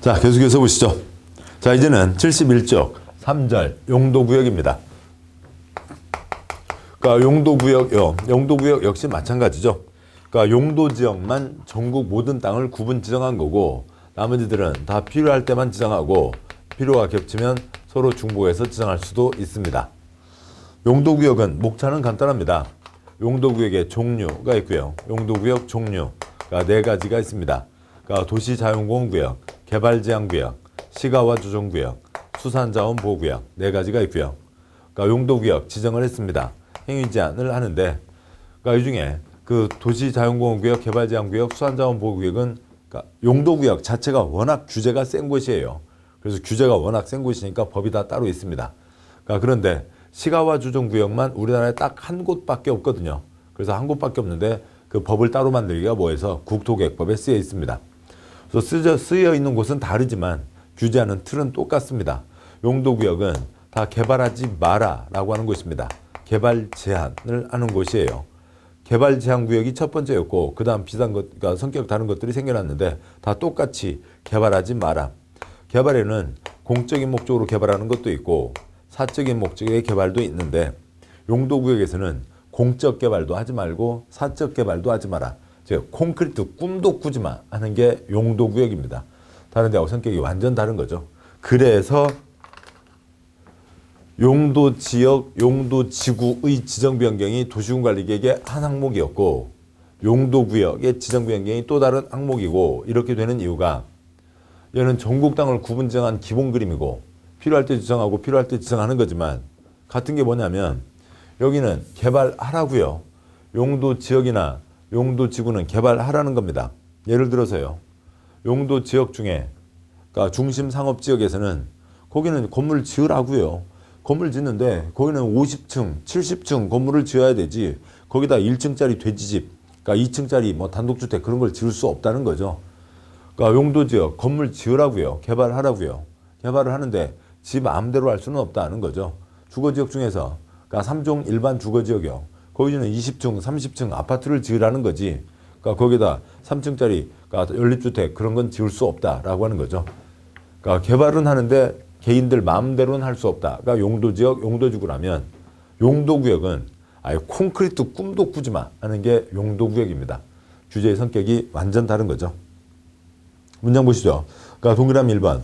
자, 계속해서 보시죠. 자, 이제는 71쪽 3절 용도구역입니다. 그러니까 용도구역 역시 마찬가지죠. 그러니까 용도지역만 전국 모든 땅을 구분 지정한 거고, 나머지들은 다 필요할 때만 지정하고, 필요가 겹치면 서로 중복해서 지정할 수도 있습니다. 용도구역은 목차는 간단합니다. 용도구역의 종류가 있고요. 용도구역 종류가 4가지가 있습니다. 그러니까 도시자연공원구역, 개발제한구역, 시가와 조정구역, 수산자원보호구역 4가지가 있고요. 그러니까 용도구역 지정을 했습니다. 행위 제한을 하는데, 그러니까 이 중에 그 도시자연공원구역, 개발제한구역, 수산자원보호구역은 그러니까 용도구역 자체가 워낙 규제가 센 곳이에요. 그래서 규제가 워낙 센 곳이니까 법이 다 따로 있습니다. 그러니까 그런데 시가와 조정구역만 우리나라에 딱 한 곳밖에 없거든요. 그래서 한 곳밖에 없는데 그 법을 따로 만들기가 뭐해서 국토계획법에 쓰여 있습니다. 그래서 쓰여 있는 곳은 다르지만 규제하는 틀은 똑같습니다. 용도구역은 다 개발하지 마라 라고 하는 곳입니다. 개발 제한을 하는 곳이에요. 개발 제한 구역이 첫 번째였고, 그 다음 비슷한 것, 그러니까 성격 다른 것들이 생겨났는데 다 똑같이 개발하지 마라. 개발에는 공적인 목적으로 개발하는 것도 있고 사적인 목적의 개발도 있는데, 용도구역에서는 공적 개발도 하지 말고 사적 개발도 하지 마라. 즉 콘크리트 꿈도 꾸지 마 하는 게 용도구역입니다. 다른 데하고 성격이 완전 다른 거죠. 그래서 용도지역, 용도지구의 지정변경이 도시군관리계획의 한 항목이었고, 용도구역의 지정변경이 또 다른 항목이고, 이렇게 되는 이유가 얘는 전국 땅을 구분 지정한 기본 그림이고 필요할 때 지정하고 필요할 때 지정하는 거지만, 같은 게 뭐냐면 여기는 개발하라고요. 용도지역이나 용도지구는 개발하라는 겁니다. 예를 들어서요, 용도지역 중에 그러니까 중심 상업지역에서는 거기는 건물 지으라고요. 건물 짓는데 거기는 50층, 70층 건물을 지어야 되지, 거기다 1층짜리 돼지집, 그러니까 2층짜리 뭐 단독주택 그런 걸 지을 수 없다는 거죠. 그러니까 용도지역 건물 지으라고요. 개발하라고요. 개발을 하는데 지 마음대로 할 수는 없다는 거죠. 주거지역 중에서 그러니까 3종 일반 주거지역이요. 거기는 20층, 30층 아파트를 지으라는 거지. 그러니까 거기다 3층짜리 그러니까 연립주택 그런 건 지을 수 없다라고 하는 거죠. 그러니까 개발은 하는데 개인들 마음대로는 할 수 없다. 그러니까 용도지역, 용도지구라면, 용도구역은 아예 콘크리트 꿈도 꾸지 마 하는 게 용도구역입니다. 규제의 성격이 완전 다른 거죠. 문장 보시죠. 그러니까 동그라미 1번.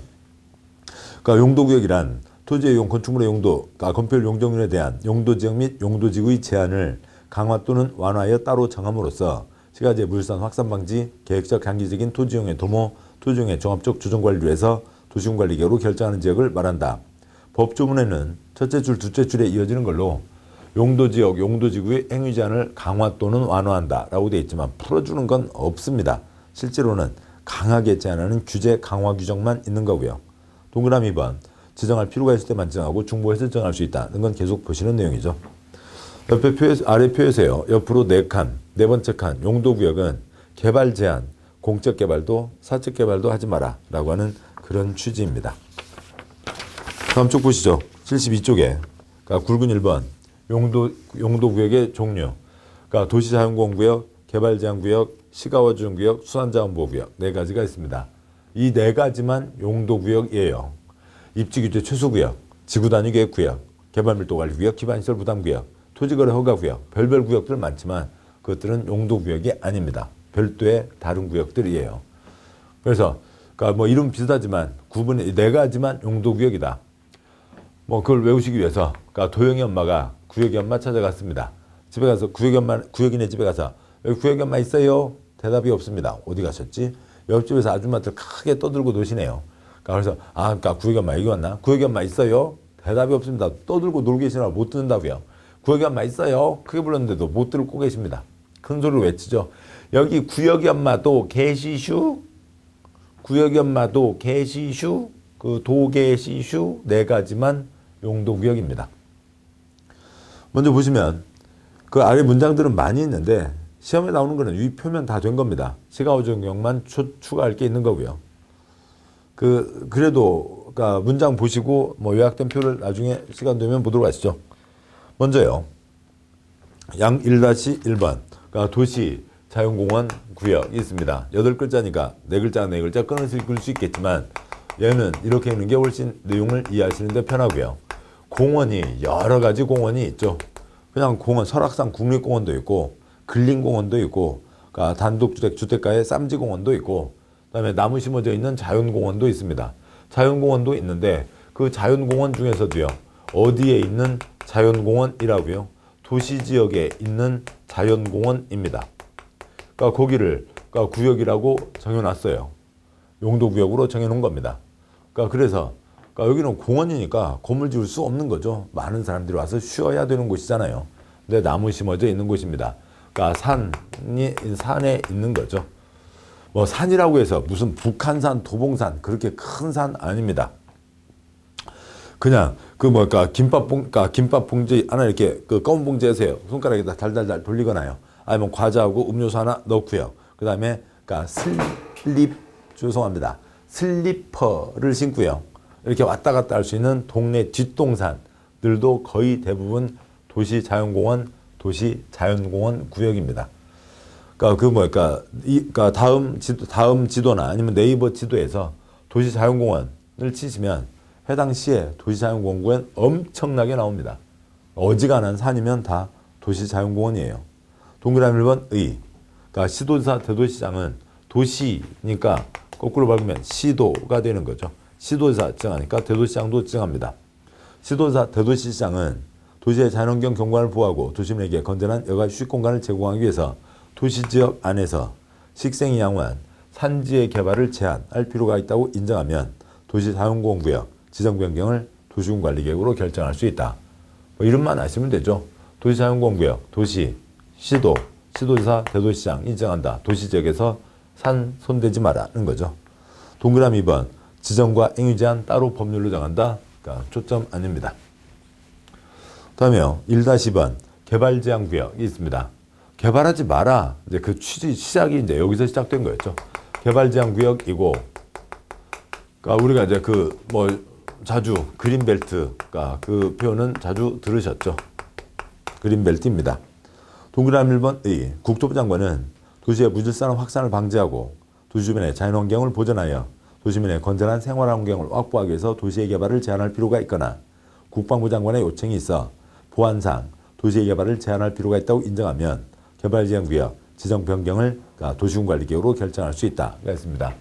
그러니까 용도구역이란 토지의 이용, 건축물의 용도, 그러니까 건폐율 용적률에 대한 용도지역 및 용도지구의 제한을 강화 또는 완화하여 따로 정함으로써 시가지의 물산 확산 방지, 계획적 단기적인 토지이용의 도모, 토지이용의 종합적 조정관리를 해서 도시군관리계획으로 결정하는 지역을 말한다. 법조문에는 첫째 줄, 둘째 줄에 이어지는 걸로 용도지역, 용도지구의 행위 제한을 강화 또는 완화한다 라고 되어 있지만 풀어주는 건 없습니다. 실제로는 강하게 제한하는 규제 강화 규정만 있는 거고요. 동그라미 2번. 지정할 필요가 있을 때만 지정하고 중복해서 지정할 수 있다는 건 계속 보시는 내용이죠. 옆에 아래 표에서요, 옆으로 4칸, 네 번째 칸 용도구역은 개발 제한, 공적 개발도 사적 개발도 하지 마라 라고 하는 그런 취지입니다. 다음 쪽 보시죠. 72쪽에 그러니까 굵은 1번 용도구역의 종류, 그러니까 도시자연공원구역, 개발제한구역, 시가와 조정구역, 수산자원보호구역 4가지가 있습니다. 이 4가지만 용도구역이에요. 입지규제 최소구역, 지구단위계획구역, 개발밀도관리구역, 기반시설 부담구역, 토지거래 허가구역, 별별 구역들 많지만 그것들은 용도구역이 아닙니다. 별도의 다른 구역들이에요. 그래서 그러니까 뭐 이름 비슷하지만 구분이 4가지만 용도구역이다. 뭐 그걸 외우시기 위해서 그러니까 도영이 엄마가 구역이 엄마 찾아갔습니다. 집에 가서 구역이네 집에 가서 여기 구역이 엄마 있어요? 대답이 없습니다. 어디 가셨지? 옆집에서 아줌마들 크게 떠들고 노시네요. 그래서 그러니까 구역이 엄마 여기 왔나? 구역이 엄마 있어요? 대답이 없습니다. 떠들고 놀고 계시느라 못 듣는다고요. 구역이 엄마 있어요? 크게 불렀는데도 못 듣고 계십니다. 큰 소리로 외치죠. 여기 구역이 엄마도 계시슈? 구역이 엄마도 계시슈? 그 도계시슈 4가지만 용도구역입니다. 먼저 보시면 그 아래 문장들은 많이 있는데 시험에 나오는 거는 위 표면 다 된 겁니다. 시가오정역만 추가할 게 있는 거고요. 그래도 그러니까 문장 보시고 뭐 요약된 표를 나중에 시간 되면 보도록 하시죠. 먼저요. 양 1-1번. 그러니까 도시 자연공원 구역이 있습니다. 8글자니까 4글자 끊어서 읽을 수 있겠지만 얘는 이렇게 있는 게 훨씬 내용을 이해하시는데 편하고요. 공원이 여러 가지 공원이 있죠. 그냥 공원, 설악산 국립공원도 있고 근린공원도 있고 그러니까 단독주택 주택가에 쌈지공원도 있고 그다음에 나무 심어져 있는 자연공원도 있습니다. 자연공원도 있는데 그 자연공원 중에서도요. 어디에 있는 자연공원이라고요? 도시지역에 있는 자연공원입니다. 그러니까 거기를 그러니까 구역이라고 정해놨어요. 용도구역으로 정해놓은 겁니다. 그래서 여기는 공원이니까 건물 지을 수 없는 거죠. 많은 사람들이 와서 쉬어야 되는 곳이잖아요. 근데 나무 심어져 있는 곳입니다. 그러니까 산에 있는 거죠. 뭐 산이라고 해서 무슨 북한산, 도봉산 그렇게 큰 산 아닙니다. 그냥 김밥 봉지 하나 이렇게 그 검은 봉지에서요. 손가락에다 달달달 돌리거나요. 아니면 과자하고 음료수 하나 넣고요. 그다음에 슬리퍼를 신고요. 이렇게 왔다 갔다 할 수 있는 동네 뒷동산들도 거의 대부분 도시 자연공원 구역입니다. 다음 지도나 아니면 네이버 지도에서 도시 자연공원을 치시면 해당 시에 도시 자연공원 엄청나게 나옵니다. 어지간한 산이면 다 도시 자연공원이에요. 동그라미 1번 의. 그러니까 시도지사 대도시장은 도시니까 거꾸로 박으면 시도가 되는 거죠. 시도지사 지정하니까 대도시장도 지정합니다. 시도지사 대도시장은 도시의 자연환경 경관을 보호하고 도시민에게 건전한 여가 휴식 공간을 제공하기 위해서 도시지역 안에서 식생이 양호한 산지의 개발을 제한할 필요가 있다고 인정하면 도시자연공원구역 지정 변경을 도시군관리계획으로 결정할 수 있다. 뭐 이름만 아시면 되죠. 도시자연공원구역, 도시, 시도, 시도지사, 대도시장 인정한다. 도시지역에서 산 손대지 마라는 거죠. 동그라미 2번 지정과 행위 제한 따로 법률로 정한다. 그러니까 초점 아닙니다. 다음에요. 1-2번 개발 제한 구역이 있습니다. 개발하지 마라. 이제 그 시작이 이제 여기서 시작된 거였죠. 개발 제한 구역이고, 그러니까 우리가 이제 자주 그린벨트, 그러니까 그 표현은 자주 들으셨죠. 그린벨트입니다. 동그라미 1번의 국토부 장관은 도시의 무질서한 확산을 방지하고 도시 주변의 자연환경을 보존하여 도시민의 건전한 생활환경을 확보하기 위해서 도시의 개발을 제한할 필요가 있거나 국방부 장관의 요청이 있어 보안상 도시의 개발을 제한할 필요가 있다고 인정하면 개발지역구역 지정 변경을 도시군관리계획으로 결정할 수 있다. 그랬습니다.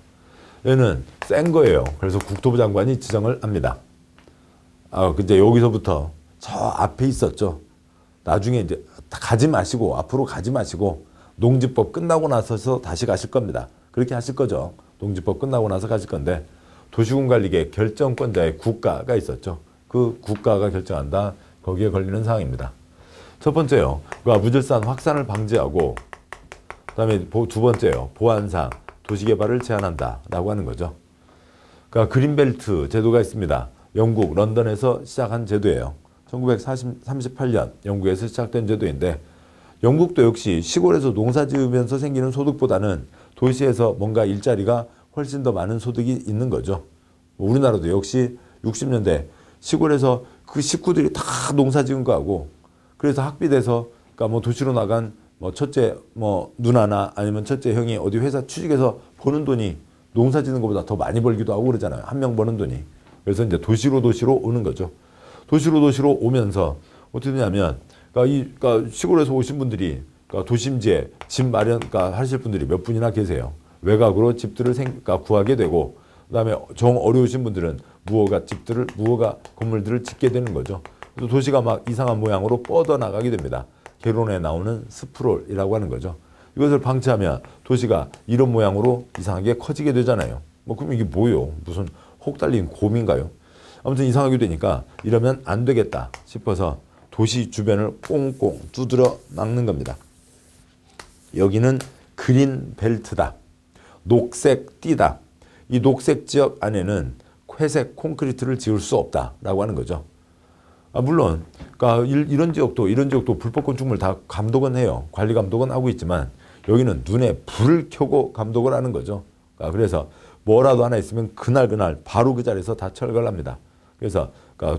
얘는 센 거예요. 그래서 국토부 장관이 지정을 합니다. 근데 여기서부터 저 앞에 있었죠. 나중에 이제 가지 마시고 앞으로 가지 마시고 농지법 끝나고 나서서 다시 가실 겁니다. 그렇게 하실 거죠. 농지법 끝나고 나서 가실 건데 도시군관리계획 결정권자의 국가가 있었죠. 그 국가가 결정한다. 거기에 걸리는 사항입니다. 첫 번째요. 무질서한 확산을 방지하고 그다음에 두 번째요. 보안상 도시개발을 제한한다라고 하는 거죠. 그러니까 그린벨트 제도가 있습니다. 영국 런던에서 시작한 제도예요. 1938년 영국에서 시작된 제도인데 영국도 역시 시골에서 농사 지으면서 생기는 소득보다는 도시에서 뭔가 일자리가 훨씬 더 많은 소득이 있는 거죠. 우리나라도 역시 60년대 시골에서 그 식구들이 다 농사 지은 거하고 그래서 학비돼서 그러니까 도시로 나간 첫째 누나나 아니면 첫째 형이 어디 회사 취직해서 버는 돈이 농사 짓는 것보다 더 많이 벌기도 하고 그러잖아요. 한 명 버는 돈이. 그래서 이제 도시로 오는 거죠. 도시로 오면서 어떻게 되냐면 그러니까 시골에서 오신 분들이 그러니까 도심지에 집 마련 하실 분들이 몇 분이나 계세요. 외곽으로 집들을 구하게 되고 그다음에 정 어려우신 분들은 무허가 건물들을 짓게 되는 거죠. 그래서 도시가 막 이상한 모양으로 뻗어 나가게 됩니다. 개론에 나오는 스프롤이라고 하는 거죠. 이것을 방치하면 도시가 이런 모양으로 이상하게 커지게 되잖아요. 그럼 이게 뭐예요? 무슨 혹 달린 곰인가요? 아무튼 이상하게 되니까 이러면 안 되겠다 싶어서 도시 주변을 꽁꽁 두드려 막는 겁니다. 여기는 그린 벨트다. 녹색 띠다. 이 녹색 지역 안에는 회색 콘크리트를 지을 수 없다라고 하는 거죠. 물론 이런 지역도 불법 건축물 다 감독은 해요. 관리 감독은 하고 있지만 여기는 눈에 불을 켜고 감독을 하는 거죠. 그래서 뭐라도 하나 있으면 그날 바로 그 자리에서 다 철거를 합니다. 그래서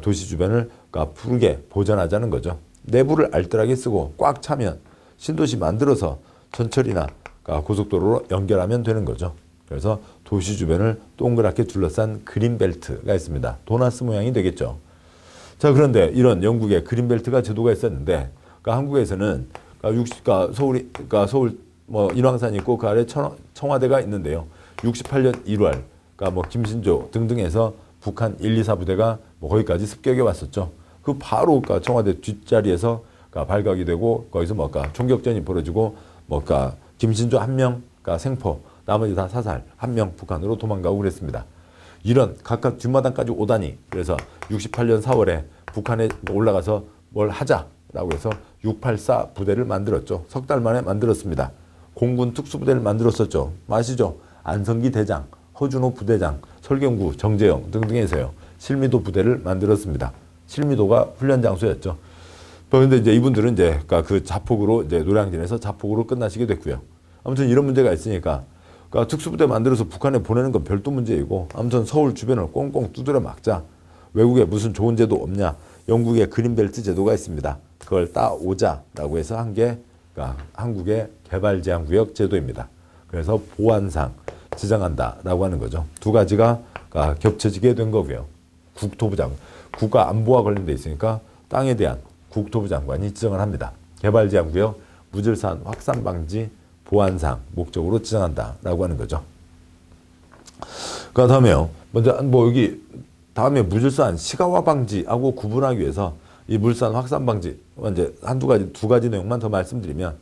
도시 주변을 푸르게 보존하자는 거죠. 내부를 알뜰하게 쓰고 꽉 차면 신도시 만들어서 전철이나 고속도로로 연결하면 되는 거죠. 그래서 도시 주변을 동그랗게 둘러싼 그린벨트가 있습니다. 도나스 모양이 되겠죠. 자, 그런데 이런 영국에 그린벨트가 제도가 있었는데, 그러니까 한국에서는 그러니까 서울 뭐 인왕산이 있고 그 아래 청와대가 있는데요. 68년 1월, 그러니까 뭐 김신조 등등해서 북한 1, 2, 4 부대가 뭐 거기까지 습격해 왔었죠. 그 바로 그러니까 청와대 뒷자리에서 그러니까 발각이 되고 거기서 뭐까 총격전이 벌어지고 뭐까 김신조 한 명, 그러니까 생포, 나머지 다 사살, 한 명 북한으로 도망가고 그랬습니다. 이런 각각 뒷마당까지 오다니, 그래서 68년 4월에 북한에 올라가서 뭘 하자라고 해서 684 부대를 만들었죠. 석 달 만에 만들었습니다. 공군 특수부대를 만들었었죠. 아시죠? 안성기 대장, 허준호 부대장, 설경구, 정재영 등등에서요. 실미도 부대를 만들었습니다. 실미도가 훈련 장소였죠. 그런데 이제 이분들은 이제 그러니까 그 자폭으로 이제 노량진에서 자폭으로 끝나시게 됐고요. 아무튼 이런 문제가 있으니까 그러니까 특수부대 만들어서 북한에 보내는 건 별도 문제이고, 아무튼 서울 주변을 꽁꽁 두드려 막자. 외국에 무슨 좋은 제도 없냐? 영국의 그린벨트 제도가 있습니다. 그걸 따오자라고 해서 한 게 그러니까 한국의 개발제한구역 제도입니다. 그래서 보안상 지정한다라고 하는 거죠. 두 가지가 그러니까 겹쳐지게 된 거고요. 국토부 장관, 국가 안보와 관련돼 있으니까 땅에 대한 국토부 장관이 지정을 합니다. 개발제한구역 무질서한 확산 방지 보안상 목적으로 지정한다라고 하는 거죠. 그 다음에요. 먼저 뭐 여기 다음에 무질서한 시가화 방지하고 구분하기 위해서 이 물산 확산 방지 이제 두 가지 내용만 더 말씀드리면,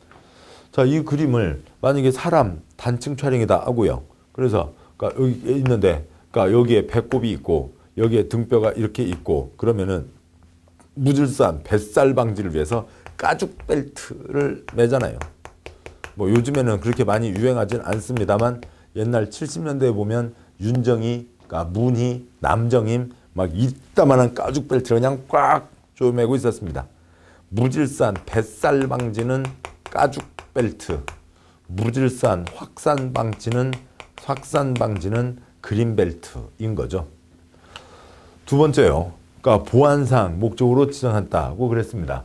자, 이 그림을 만약에 사람 단층 촬영이다 하고요. 그래서 그러니까 여기 있는데, 그러니까 여기에 배꼽이 있고 여기에 등뼈가 이렇게 있고, 그러면은 무질서한 뱃살 방지를 위해서 가죽 벨트를 매잖아요. 뭐 요즘에는 그렇게 많이 유행하진 않습니다만, 옛날 70년대에 보면 윤정희, 그러니까 문희, 남정임 막 이따만한 가죽 벨트를 그냥 꽉 조매고 있었습니다. 무질서한 뱃살 방지는 가죽 벨트, 무질서한 확산 방지는 그린 벨트인 거죠. 두 번째요. 그러니까 보안상 목적으로 지정한다고 그랬습니다.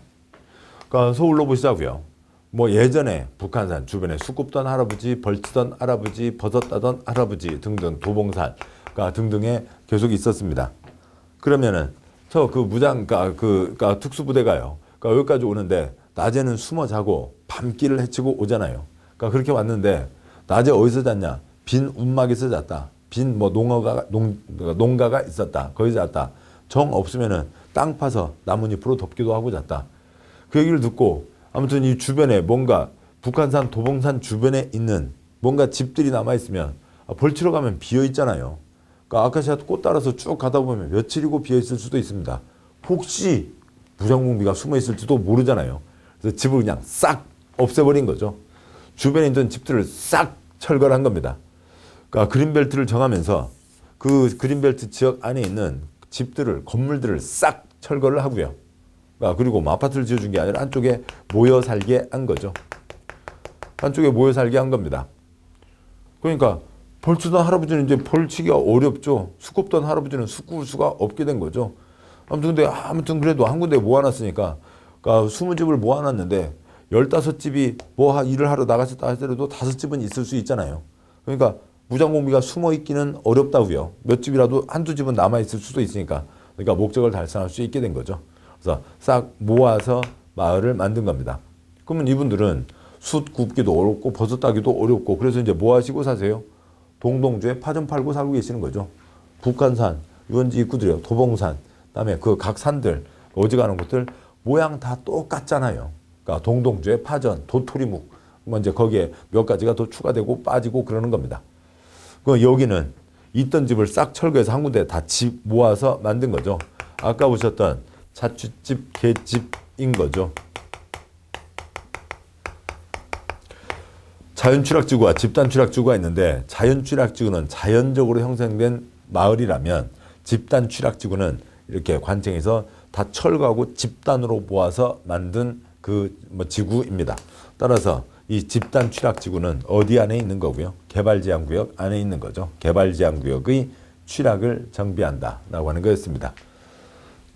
그러니까 서울로 보시자고요. 뭐 예전에 북한산 주변에 수굽던 할아버지, 벌치던 할아버지, 버섯 따던 할아버지 등등 도봉산 등등에 계속 있었습니다. 그러면은 저 그 그러니까 특수부대가요. 그러니까 여기까지 오는데 낮에는 숨어 자고 밤길을 헤치고 오잖아요. 그러니까 그렇게 왔는데 낮에 어디서 잤냐? 빈 움막에서 잤다. 빈 뭐 농가가 있었다. 거기서 잤다. 정 없으면은 땅 파서 나뭇잎으로 덮기도 하고 잤다. 그 얘기를 듣고 아무튼 이 주변에 뭔가 북한산 도봉산 주변에 있는 뭔가 집들이 남아있으면 벌치러 가면 비어있잖아요. 그러니까 아카시아 꽃 따라서 쭉 가다 보면 며칠이고 비어있을 수도 있습니다. 혹시 무장공비가 숨어있을지도 모르잖아요. 그래서 집을 그냥 싹 없애버린 거죠. 주변에 있던 집들을 싹 철거한 겁니다. 그러니까 그린벨트를 정하면서 그 그린벨트 지역 안에 있는 집들을, 건물들을 싹 철거를 하고요. 그리고 뭐 아파트를 지어준 게 아니라 한쪽에 모여 살게 한 거죠. 한쪽에 모여 살게 한 겁니다. 그러니까 벌치던 할아버지는 이제 벌치기가 어렵죠. 수굽던 할아버지는 수굽을 수가 없게 된 거죠. 아무튼 그래도 한 군데 모아놨으니까, 그러니까 20집을 모아놨는데 15집이 뭐 일을 하러 나갔었다 하더라도 5집은 있을 수 있잖아요. 그러니까 무장공비가 숨어 있기는 어렵다고요. 몇 집이라도 한두 집은 남아 있을 수도 있으니까, 그러니까 목적을 달성할 수 있게 된 거죠. 그래서 싹 모아서 마을을 만든 겁니다. 그러면 이분들은 숯 굽기도 어렵고 버섯 따기도 어렵고, 그래서 이제 뭐 하시고 사세요? 동동주에 파전 팔고 살고 계시는 거죠. 북한산, 유원지 입구들이요. 도봉산, 그다음에 그 각 산들, 어지간한 곳들 모양 다 똑같잖아요. 그러니까 동동주에 파전, 도토리묵, 뭐 이제 거기에 몇 가지가 더 추가되고 빠지고 그러는 겁니다. 그 여기는 있던 집을 싹 철거해서 한 군데 다 집 모아서 만든 거죠. 아까 보셨던 자취집, 개집인 거죠. 자연취락지구와 집단취락지구가 있는데, 자연취락지구는 자연적으로 형성된 마을이라면 집단취락지구는 이렇게 관청에서 다 철거하고 집단으로 모아서 만든 그 뭐 지구입니다. 따라서 이 집단취락지구는 어디 안에 있는 거고요? 개발제한구역 안에 있는 거죠. 개발제한구역의 취락을 정비한다라고 하는 거였습니다.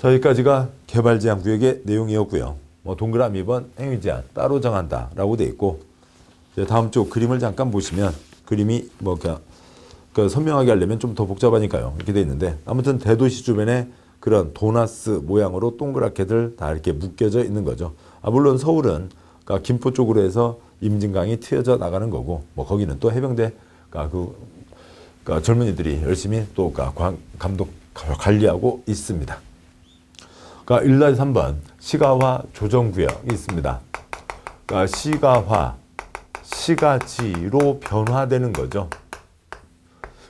여기까지가 개발제한구역의 내용이었고요. 뭐 동그라미 2번 행위제한 따로 정한다라고 돼 있고, 다음 쪽 그림을 잠깐 보시면 그림이 그 선명하게 하려면 좀 더 복잡하니까요. 이렇게 돼 있는데 아무튼 대도시 주변에 그런 도나스 모양으로 동그랗게들 다 이렇게 묶여져 있는 거죠. 물론 서울은 그러니까 김포 쪽으로 해서 임진강이 트여져 나가는 거고 뭐 거기는 또 해병대 그러니까 젊은이들이 열심히 또 감독 관리하고 있습니다. 그러니까 1-3번 시가화 조정구역이 있습니다. 그러니까 시가화, 시가지로 변화되는 거죠.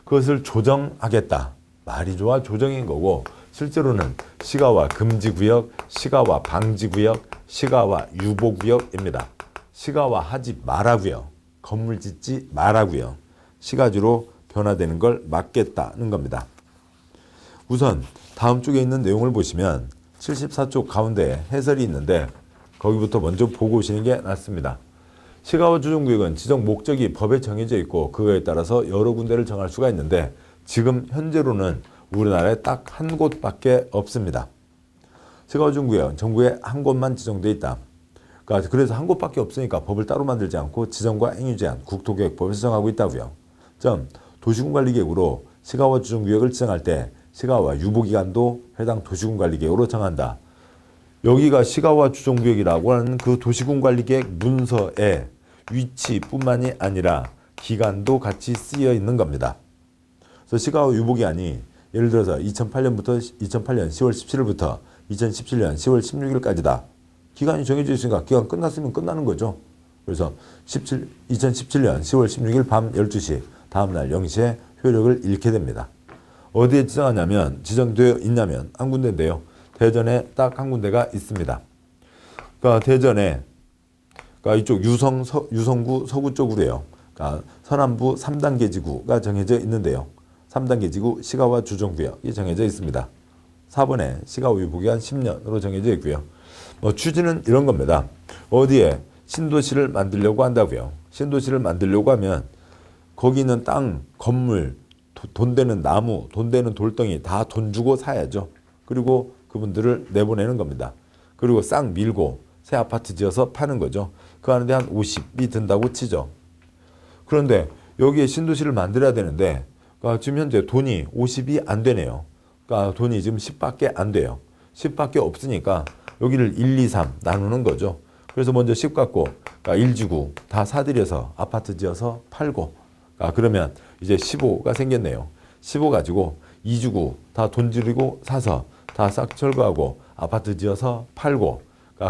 그것을 조정하겠다. 말이 좋아 조정인 거고 실제로는 시가화 금지구역, 시가화 방지구역, 시가화 유보구역입니다. 시가화 하지 말라고요. 건물 짓지 말라고요. 시가지로 변화되는 걸 막겠다는 겁니다. 우선 다음 쪽에 있는 내용을 보시면 74쪽 가운데에 해설이 있는데 거기부터 먼저 보고 오시는 게 낫습니다. 시가화 조정구역은 지정 목적이 법에 정해져 있고 그거에 따라서 여러 군데를 정할 수가 있는데 지금 현재로는 우리나라에 딱 한 곳밖에 없습니다. 시가화 조정구역은 전국에 한 곳만 지정돼 있다. 그러니까 그래서 한 곳밖에 없으니까 법을 따로 만들지 않고 지정과 행위 제한, 국토계획법을 지정하고 있다고요. 도시군관리계획으로 시가화 조정구역을 지정할 때 시가화 유보기간도 해당 도시군관리계획으로 정한다. 여기가 시가화 조정구역이라고 하는 그 도시군관리계획 문서에 위치뿐만이 아니라 기간도 같이 쓰여 있는 겁니다. 그래서 시가화 유보기간이 예를 들어서 2008년부터 2008년 10월 17일부터 2017년 10월 16일까지다. 기간이 정해져 있으니까 기간 끝났으면 끝나는 거죠. 그래서 2017년 10월 16일 밤 12시 다음날 0시에 효력을 잃게 됩니다. 어디에 지정되어 있냐면 한 군데인데요. 대전에 딱 한 군데가 있습니다. 그러니까 대전에 그러니까 이쪽 유성구 서구 쪽으로요. 그러니까 서남부 3단계 지구가 정해져 있는데요. 3단계 지구 시가화 조정구역이 정해져 있습니다. 4번에 시가화 유보기간 10년으로 정해져 있고요. 취지는 이런 겁니다. 어디에 신도시를 만들려고 한다고요. 신도시를 만들려고 하면 거기 있는 땅, 건물, 돈 되는 나무, 돈 되는 돌덩이 다 돈 주고 사야죠. 그리고 그분들을 내보내는 겁니다. 그리고 싹 밀고 새 아파트 지어서 파는 거죠. 그 하는데 한 50이 든다고 치죠. 그런데 여기에 신도시를 만들어야 되는데 지금 현재 돈이 50이 안 되네요. 그러니까 돈이 지금 10밖에 안 돼요. 10밖에 없으니까 여기를 1, 2, 3 나누는 거죠. 그래서 먼저 10 갖고 1지구 다 사들여서 아파트 지어서 팔고 그러면 이제 15가 생겼네요. 15 가지고 2지구 다 돈 들이고 사서 다 싹 철거하고 아파트 지어서 팔고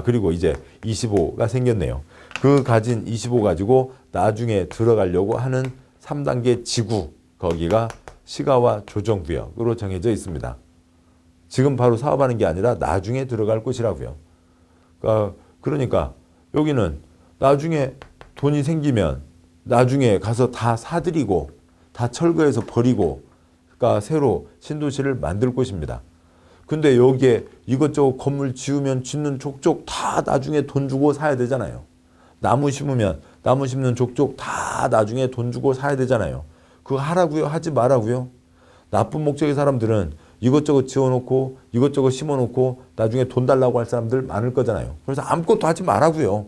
그리고 이제 25가 생겼네요. 그 가진 25 가지고 나중에 들어가려고 하는 3단계 지구 거기가 시가화 조정구역으로 정해져 있습니다. 지금 바로 사업하는 게 아니라 나중에 들어갈 곳이라고요. 그러니까 여기는 나중에 돈이 생기면 나중에 가서 다 사들이고 다 철거해서 버리고 새로 신도시를 만들 곳입니다. 근데 여기에 이것저것 건물 지으면 짓는 족족 다 나중에 돈 주고 사야 되잖아요. 나무 심으면 나무 심는 족족 다 나중에 돈 주고 사야 되잖아요. 그거 하라고요? 하지 말라고요? 나쁜 목적의 사람들은 이것저것 지어놓고 이것저것 심어놓고 나중에 돈 달라고 할 사람들 많을 거잖아요. 그래서 아무것도 하지 말라고요.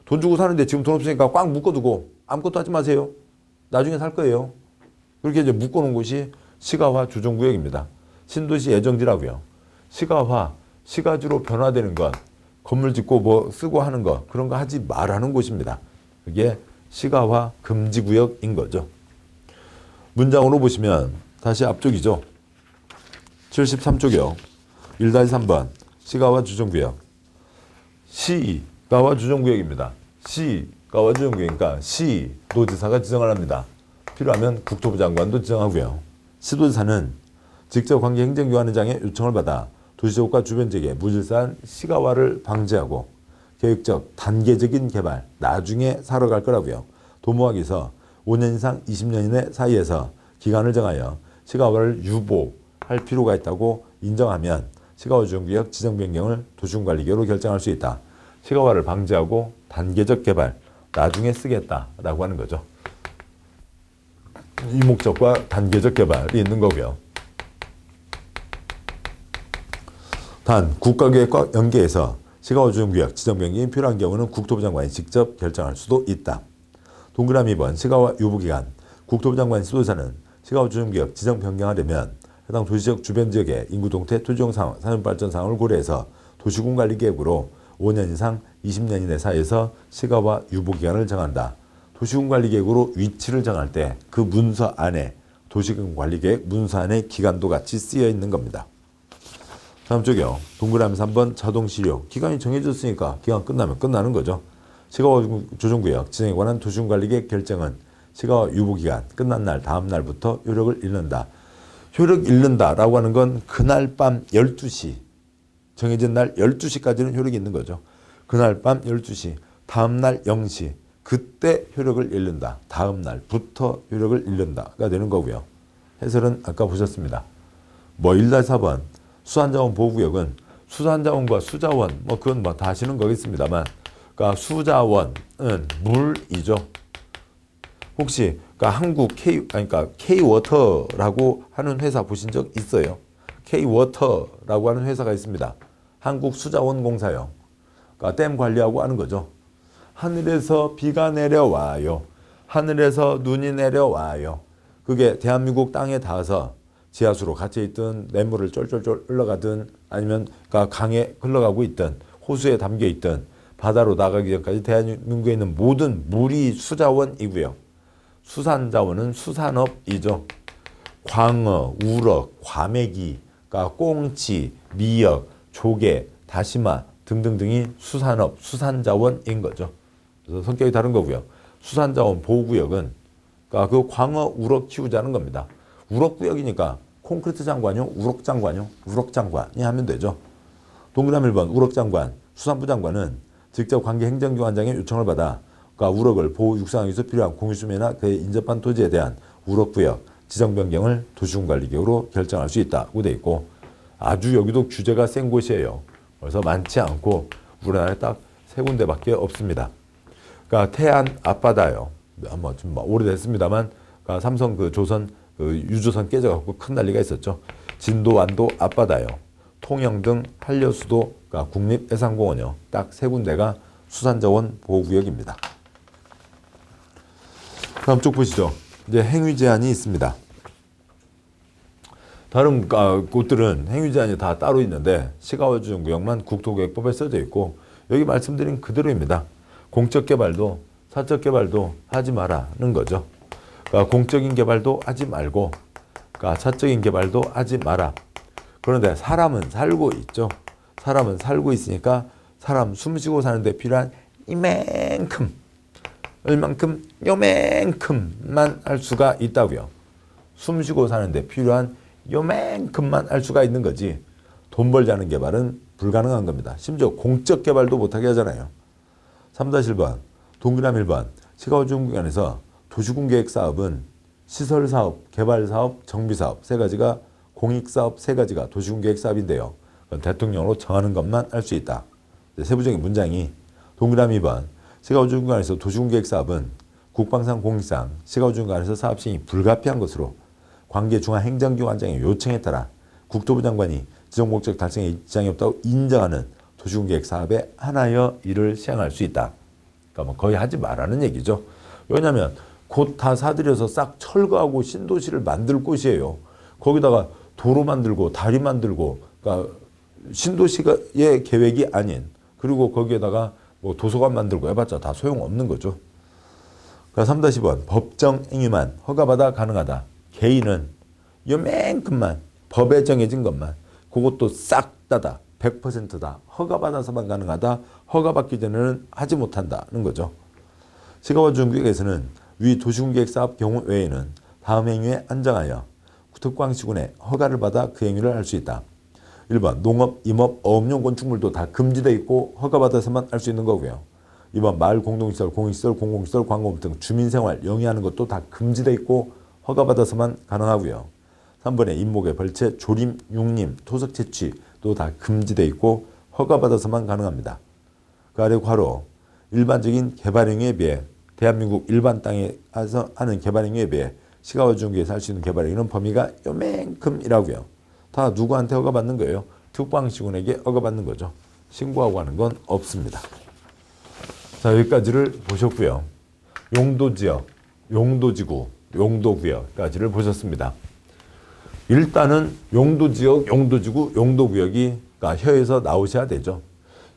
돈 주고 사는데 지금 돈 없으니까 꽉 묶어두고 아무것도 하지 마세요. 나중에 살 거예요. 그렇게 이제 묶어놓은 곳이 시가화 조정구역입니다. 신도시 예정지라고요. 시가화, 시가지로 변화되는 것, 건물 짓고 뭐 쓰고 하는 것 그런 거 하지 말라는 곳입니다. 그게 시가화 금지구역인 거죠. 문장으로 보시면 다시 앞쪽이죠. 73쪽이요. 1-3번 시가화 조정구역. 시가화 조정구역입니다. 시가화 조정구역이니까 시도지사가 지정을 합니다. 필요하면 국토부 장관도 지정하고요. 시도지사는 직접 관계 행정교환의장의 요청을 받아 도시지역과 주변 지역의 무질서한 시가화를 방지하고 계획적 단계적인 개발, 나중에 사러 갈 거라고요. 도모하기서 5년 이상 20년 이내 사이에서 기간을 정하여 시가화를 유보할 필요가 있다고 인정하면 시가화 조정구역 지정 변경을 도시군관리계획으로 결정할 수 있다. 시가화를 방지하고 단계적 개발, 나중에 쓰겠다라고 하는 거죠. 이 목적과 단계적 개발이 있는 거고요. 단 국가계획과 연계해서 시가화 조정구역 지정 변경이 필요한 경우는 국토부 장관이 직접 결정할 수도 있다. 동그라미 2번 시가화 유보기간 국토부 장관 시도지사는 시가와 조정구역 지정 변경하려면 해당 도시지역 주변 지역의 인구 동태, 토지용 상황, 산업발전 상황을 고려해서 도시군 관리 계획으로 5년 이상 20년 이내 사이에서 시가와 유보기간을 정한다. 도시군 관리 계획으로 위치를 정할 때 그 문서 안에 도시군 관리 계획 문서 안에 기간도 같이 쓰여 있는 겁니다. 다음 쪽이요. 동그라미 3번 자동 실효. 기간이 정해졌으니까 기간 끝나면 끝나는 거죠. 시가와 조정구역 지정에 관한 도시군 관리 계획 결정은 시가와 유보기간 끝난 날 다음 날부터 효력을 잃는다. 효력 잃는다라고 하는 건 그날 밤 12시 정해진 날 12시까지는 효력이 있는 거죠. 그날 밤 12시 다음 날 0시 그때 효력을 잃는다. 다음 날부터 효력을 잃는다가 되는 거고요. 해설은 아까 보셨습니다. 1-4번 수산자원 보호구역은 수산자원과 수자원 그건 다 아시는 거겠습니다만 그러니까 수자원은 물이죠. 혹시 그러니까 한국 K-워터라고 하는 회사 보신 적 있어요? K-워터라고 하는 회사가 있습니다. 한국수자원공사요. 그러니까 댐 관리하고 하는 거죠. 하늘에서 비가 내려와요. 하늘에서 눈이 내려와요. 그게 대한민국 땅에 닿아서 지하수로 갇혀있든 냇물을 쫄쫄쫄 흘러가든 아니면 강에 흘러가고 있든 호수에 담겨있든 바다로 나가기 전까지 대한민국에 있는 모든 물이 수자원이고요. 수산자원은 수산업이죠. 광어, 우럭, 과메기, 꽁치, 미역, 조개, 다시마 등등등이 수산업, 수산자원인 거죠. 그래서 성격이 다른 거고요. 수산자원 보호구역은 그 광어, 우럭 키우자는 겁니다. 우럭구역이니까 콘크리트 장관요, 우럭 장관요, 우럭 장관이 하면 되죠. 동그라미 1번 우럭 장관, 수산부 장관은 직접 관계 행정기관장의 요청을 받아 우럭을 보호 육상하기 위해서 필요한 공유수매나 그에 인접한 토지에 대한 우럭구역 지정 변경을 도시군관리계획으로 결정할 수 있다고 돼 있고 아주 여기도 규제가 센 곳이에요. 그래서 많지 않고 우리나라에 딱 3군데밖에 없습니다. 그러니까 태안 앞바다요. 좀 오래됐습니다만 삼성 조선 유조선 깨져갖고 큰 난리가 있었죠. 진도 완도 앞바다요. 통영 등 한려수도 국립해상공원요. 딱 3군데가 수산자원 보호구역입니다. 다음 쪽 보시죠. 이제 행위 제한이 있습니다. 다른 곳들은 행위 제한이 다 따로 있는데 시가와 조정구역만 국토계획법에 써져 있고 여기 말씀드린 그대로입니다. 공적 개발도 사적 개발도 하지 말라는 거죠. 공적인 개발도 하지 말고 사적인 개발도 하지 마라. 그런데 사람은 살고 있죠. 사람은 살고 있으니까 사람 숨쉬고 사는데 필요한 이만큼 얼만큼 요만큼만 할 수가 있다고요. 숨쉬고 사는데 필요한 요만큼만 할 수가 있는 거지 돈 벌자는 개발은 불가능한 겁니다. 심지어 공적 개발도 못하게 하잖아요. 3-1번 동그라미 1번 시가와 조정구역에서 도시군계획 사업은 시설사업, 개발사업, 정비사업 3가지가 공익사업 3가지가 도시군계획 사업인데요. 대통령으로 정하는 것만 할 수 있다. 세부적인 문장이 동그라미 2번 시가와 조정구역에서 도시군계획 사업은 국방상 공익상 시가와 조정구역에서 사업 시행이 불가피한 것으로 관계 중앙행정기관장의 요청에 따라 국토부 장관이 지정 목적 달성에 지장이 없다고 인정하는 도시군계획 사업에 한하여 이를 시행할 수 있다. 그러니까 거의 하지 말라는 얘기죠. 왜냐하면 곧 다 사들여서 싹 철거하고 신도시를 만들 곳이에요. 거기다가 도로 만들고 다리 만들고 그러니까 신도시의 계획이 아닌 그리고 거기에다가 도서관 만들고 해봤자 다 소용없는 거죠. 그러니까 3-10번 법정 행위만 허가받아 가능하다. 개인은 요만큼만 법에 정해진 것만 그것도 싹 다다 100%다 허가받아서만 가능하다. 허가받기 전에는 하지 못한다는 거죠. 시가와 조정구역에서는 위 도시군계획 사업 경우 외에는 다음 행위에 한정하여 특광시군에 허가를 받아 그 행위를 할 수 있다. 1번 농업, 임업, 어업용 건축물도 다 금지되어 있고 허가받아서만 할 수 있는 거고요. 2번 마을 공동시설, 공익시설, 공공시설, 광고업 등 주민생활 영위하는 것도 다 금지되어 있고 허가받아서만 가능하고요. 3번에 임목의 벌채, 조림, 육림, 토석 채취도 다 금지되어 있고 허가받아서만 가능합니다. 그 아래 괄호 일반적인 개발행위에 비해 대한민국 일반 땅에서 하는 개발행위에 비해 시가와 조정구역에서 할 수 있는 개발행위는 범위가 요만큼이라고요. 다 누구한테 허가받는 거예요? 특광시군에게 허가받는 거죠. 신고하고 하는 건 없습니다. 자, 여기까지를 보셨고요. 용도지역, 용도지구 용도구역까지를 보셨습니다. 일단은 용도지역, 용도지구, 용도구역이 그러니까 혀에서 나오셔야 되죠.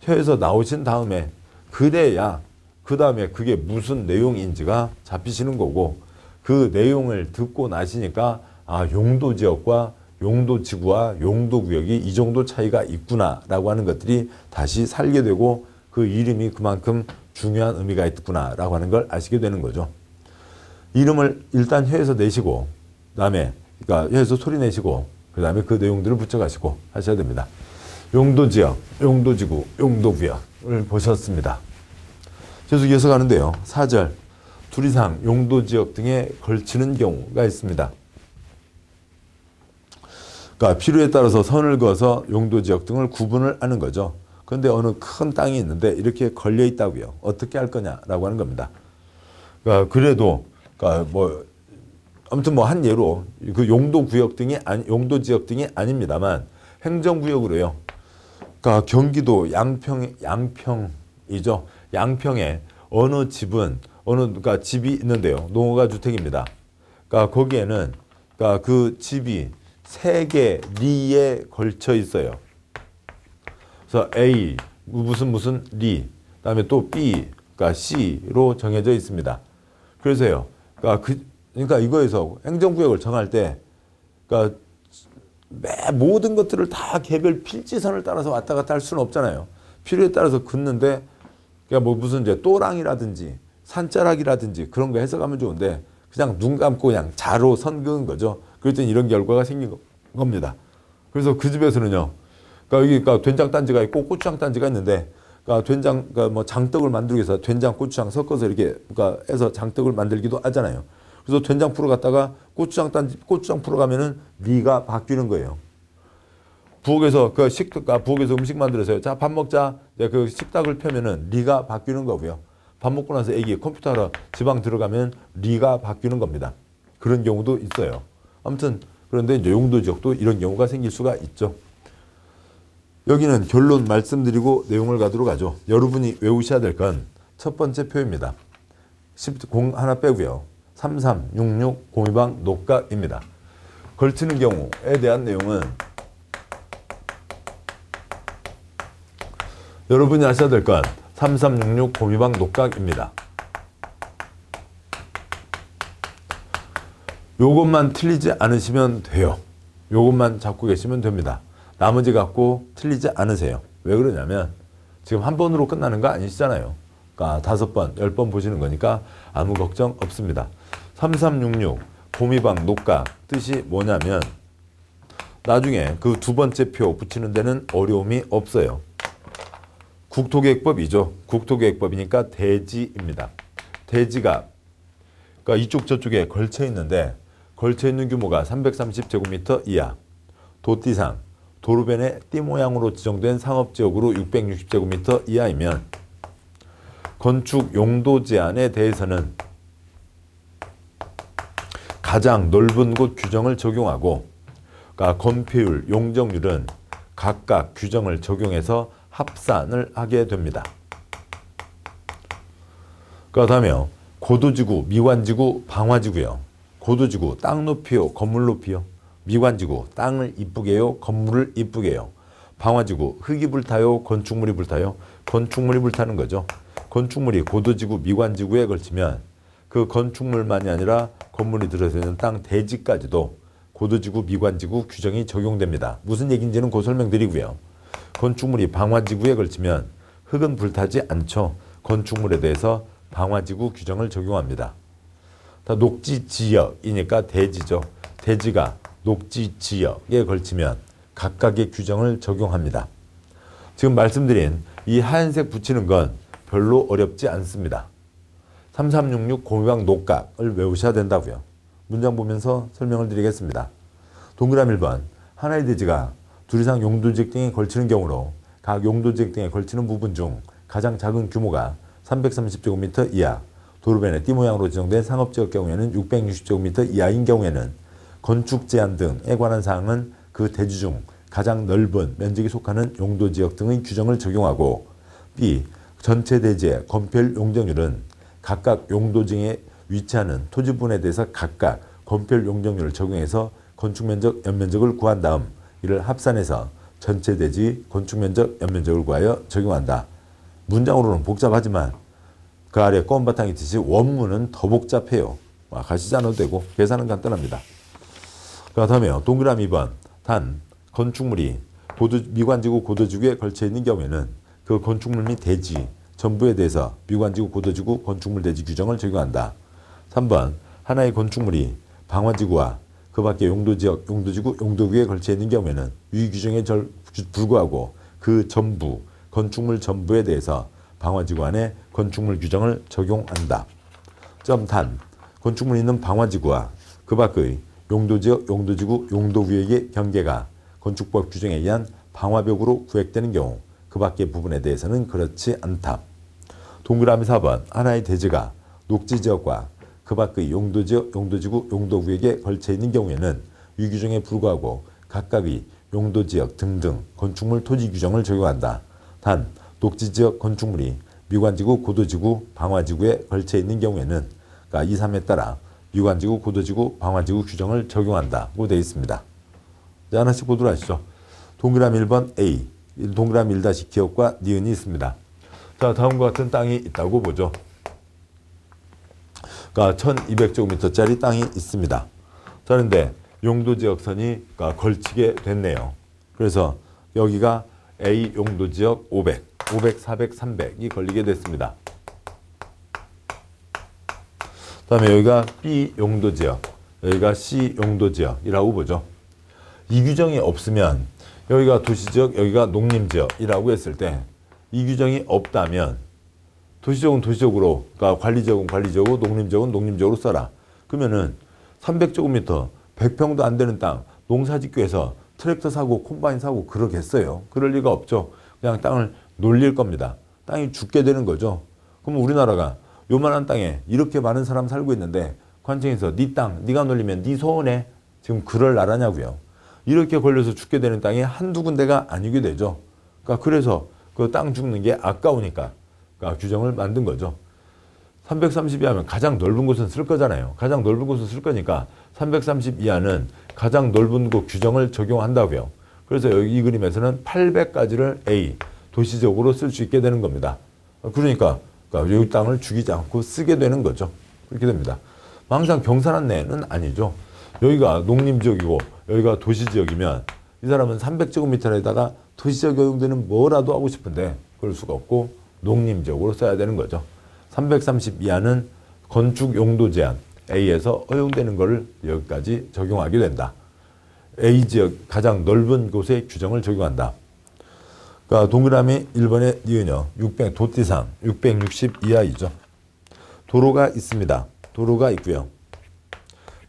혀에서 나오신 다음에 그래야 그 다음에 그게 무슨 내용인지가 잡히시는 거고, 그 내용을 듣고 나시니까 아, 용도지역과 용도지구와 용도구역이 이 정도 차이가 있구나라고 하는 것들이 다시 살게 되고, 그 이름이 그만큼 중요한 의미가 있구나라고 하는 걸 아시게 되는 거죠. 이름을 일단 혀에서 내시고, 그다음에 그러니까 혀에서 소리 내시고, 그다음에 그 내용들을 붙여가시고 하셔야 됩니다. 용도지역, 용도지구, 용도구역을 보셨습니다. 계속 이어서 가는데요. 4절, 둘 이상 용도지역 등에 걸치는 경우가 있습니다. 그러니까 필요에 따라서 선을 그어서 용도지역 등을 구분을 하는 거죠. 그런데 어느 큰 땅이 있는데 이렇게 걸려 있다고요. 어떻게 할 거냐라고 하는 겁니다. 그러니까 그래도 그러니까 뭐 아무튼 뭐 한 예로 그 용도구역 등이 용도지역 등이 아닙니다만 행정구역으로요. 그러니까 경기도 양평이죠. 양평에 어느 집은 그러니까 집이 있는데요. 농어가 주택입니다. 그러니까 거기에는 그러니까 그 집이 3개 리에 걸쳐 있어요. 그래서 A 무슨 리, 그다음에 또 B, 그러니까 C로 정해져 있습니다. 그래서요. 그러니까 이거에서 행정구역을 정할 때, 그러니까 모든 것들을 다 개별 필지선을 따라서 왔다 갔다 할 수는 없잖아요. 필요에 따라서 긋는데, 그러니까 뭐 무슨 이제 또랑이라든지 산자락이라든지 그런 거 해석하면 좋은데, 그냥 눈 감고 그냥 자로 선 그은 거죠. 그랬더니 이런 결과가 생긴 겁니다. 그래서 그 집에서는요, 그러니까 여기 그러니까 된장 단지가 있고 고추장 단지가 있는데, 그러니까 그러니까 뭐 장떡을 만들기 위해서 된장, 고추장 섞어서 이렇게 그러니까 해서 장떡을 만들기도 하잖아요. 그래서 된장 풀어 갔다가 고추장 풀어 가면은 리가 바뀌는 거예요. 부엌에서 부엌에서 음식 만들어서요. 자, 밥 먹자. 그 식탁을 펴면은 리가 바뀌는 거고요. 밥 먹고 나서 애기 컴퓨터하러 지방 들어가면 리가 바뀌는 겁니다. 그런 경우도 있어요. 아무튼 그런데 이제 용도 지역도 이런 경우가 생길 수가 있죠. 여기는 결론 말씀드리고 내용을 가도록 하죠. 여러분이 외우셔야 될 건 첫 번째 표입니다. 0 하나 빼고요. 3366 공유방 녹각입니다. 걸치는 경우에 대한 내용은 여러분이 아셔야 될 건 3366 공유방 녹각입니다. 요것만 틀리지 않으시면 돼요. 요것만 잡고 계시면 됩니다. 나머지 갖고 틀리지 않으세요. 왜 그러냐면 지금 한 번으로 끝나는 거 아니시잖아요. 그러니까 5번, 10번 보시는 거니까 아무 걱정 없습니다. 3366 공유방 녹각 뜻이 뭐냐면 나중에 그 두 번째 표 붙이는 데는 어려움이 없어요. 국토계획법이죠. 국토계획법이니까 대지입니다. 대지가 그러니까 이쪽 저쪽에 걸쳐 있는데 걸쳐 있는 규모가 330제곱미터 이하, 도띠상 도로변의 띠 모양으로 지정된 상업지역으로 660제곱미터 이하이면 건축 용도 제한에 대해서는 가장 넓은 곳 규정을 적용하고, 그러니까 건폐율, 용적률은 각각 규정을 적용해서 합산을 하게 됩니다. 그 다음에 고도지구, 미관지구, 방화지구요. 고도지구, 땅 높이요, 건물 높이요. 미관지구, 땅을 이쁘게 해요, 건물을 이쁘게 해요. 방화지구, 흙이 불타요, 건축물이 불타요. 건축물이 불타는 거죠. 건축물이 고도지구, 미관지구에 걸치면 그 건축물만이 아니라 건물이 들어서 있는 땅 대지까지도 고도지구, 미관지구 규정이 적용됩니다. 무슨 얘기인지는 곧 설명드리고요. 건축물이 방화지구에 걸치면 흙은 불타지 않죠. 건축물에 대해서 방화지구 규정을 적용합니다. 다 녹지지역이니까 대지죠. 대지가 녹지지역에 걸치면 각각의 규정을 적용합니다. 지금 말씀드린 이 하얀색 붙이는 건 별로 어렵지 않습니다. 3366 공유방 녹각을 외우셔야 된다고요. 문장 보면서 설명을 드리겠습니다. 동그라미 1번, 하나의 대지가 둘 이상 용도지역 등에 걸치는 경우로 각 용도지역 등에 걸치는 부분 중 가장 작은 규모가 330제곱미터 이하, 도로변의 띠 모양으로 지정된 상업지역 경우에는 660제곱미터 이하인 경우에는 건축 제한 등에 관한 사항은 그 대지 중 가장 넓은 면적에 속하는 용도지역 등의 규정을 적용하고, B. 전체 대지의 건폐율 용적률은 각각 용도지역의 위치하는 토지 부분에 대해서 각각 건폐율 용적률을 적용해서 건축면적, 연면적을 구한 다음 이를 합산해서 전체 대지 건축면적, 연면적을 구하여 적용한다. 문장으로는 복잡하지만 그 아래 검은 바탕이 있듯이 원문은 더 복잡해요. 가시지 않아도 되고 계산은 간단합니다. 그 다음에요. 동그라미 2번. 단 건축물이 미관지구 고도지구에 걸쳐 있는 경우에는 그 건축물 및 대지 전부에 대해서 미관지구 고도지구 건축물 대지 규정을 적용한다. 3번. 하나의 건축물이 방화지구와 그 밖의 용도지역, 용도지구, 용도구에 걸쳐 있는 경우에는 위 규정에 불구하고 그 전부, 건축물 전부에 대해서 방화지구 안에 건축물 규정을 적용한다. 단. 건축물이 있는 방화지구와 그 밖의 용도지역, 용도지구, 용도구역의 경계가 건축법 규정에 의한 방화벽으로 구획되는 경우 그 밖의 부분에 대해서는 그렇지 않다. 동그라미 4번. 하나의 대지가 녹지지역과 그 밖의 용도지역, 용도지구, 용도구역에 걸쳐 있는 경우에는 위 규정에 불구하고 각각의 용도지역 등등 건축물 토지 규정을 적용한다. 단 녹지지역 건축물이 미관지구, 고도지구, 방화지구에 걸쳐 있는 경우에는 2, 3에 따라 미관지구, 고도지구, 방화지구 규정을 적용한다고 되어 있습니다. 자, 하나씩 보도록 하시죠. 동그라미 1번 A. 동그라미 1- 기역과 니은이 있습니다. 자, 다음과 같은 땅이 있다고 보죠. 1200제곱미터짜리 땅이 있습니다. 자, 그런데 용도지역선이 걸치게 됐네요. 그래서 여기가 A 용도지역 500, 400, 300이 걸리게 됐습니다. 그 다음에 여기가 B 용도지역, 여기가 C 용도지역이라고 보죠. 이 규정이 없으면 여기가 도시지역, 여기가 농림지역이라고 했을 때 이 규정이 없다면 도시지역은 도시지역으로, 그러니까 관리지역은 관리지역으로, 농림지역은 농림지역으로 써라. 그러면은 300제곱미터, 100평도 안 되는 땅, 농사짓기에서 트랙터 사고, 콤바인 사고 그러겠어요? 그럴 리가 없죠. 그냥 땅을 놀릴 겁니다. 땅이 죽게 되는 거죠. 그럼 우리나라가 요만한 땅에 이렇게 많은 사람 살고 있는데 관청에서 네 땅, 네가 놀리면 네 소원해. 지금 그럴 나라냐고요. 이렇게 걸려서 죽게 되는 땅이 한두 군데가 아니게 되죠. 그러니까 그래서 그 땅 죽는 게 아까우니까 규정을 만든 거죠. 330 이하면 가장 넓은 곳은 쓸 거잖아요. 가장 넓은 곳은 쓸 거니까 330 이하는 가장 넓은 곳 규정을 적용한다고요. 그래서 여기 이 그림에서는 800가지를 A, 도시적으로 쓸 수 있게 되는 겁니다. 그러니까 여기 땅을 죽이지 않고 쓰게 되는 거죠. 그렇게 됩니다. 항상 경사난 내는 아니죠. 여기가 농림지역이고 여기가 도시지역이면 이 사람은 300제곱미터에다가 도시지역 허용되는 뭐라도 하고 싶은데 그럴 수가 없고 농림지역으로 써야 되는 거죠. 330 이하는 건축 용도 제한 A에서 허용되는 것을 여기까지 적용하게 된다. A지역 가장 넓은 곳의 규정을 적용한다. 그러니까 동그라미 1번의 니은요. 600 도띠상 660 이하이죠. 도로가 있습니다. 도로가 있고요.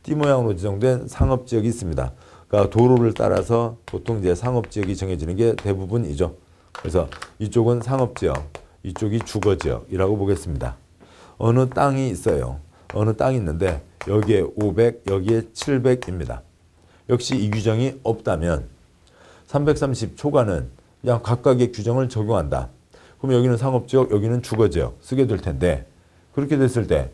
띠 모양으로 지정된 상업지역이 있습니다. 그러니까 도로를 따라서 보통 이제 상업지역이 정해지는 게 대부분이죠. 그래서 이쪽은 상업지역, 이쪽이 주거지역이라고 보겠습니다. 어느 땅이 있어요. 어느 땅이 있는데 여기에 500, 여기에 700입니다. 역시 이 규정이 없다면 330 초과는 그냥 각각의 규정을 적용한다. 그럼 여기는 상업지역, 여기는 주거지역 쓰게 될 텐데 그렇게 됐을 때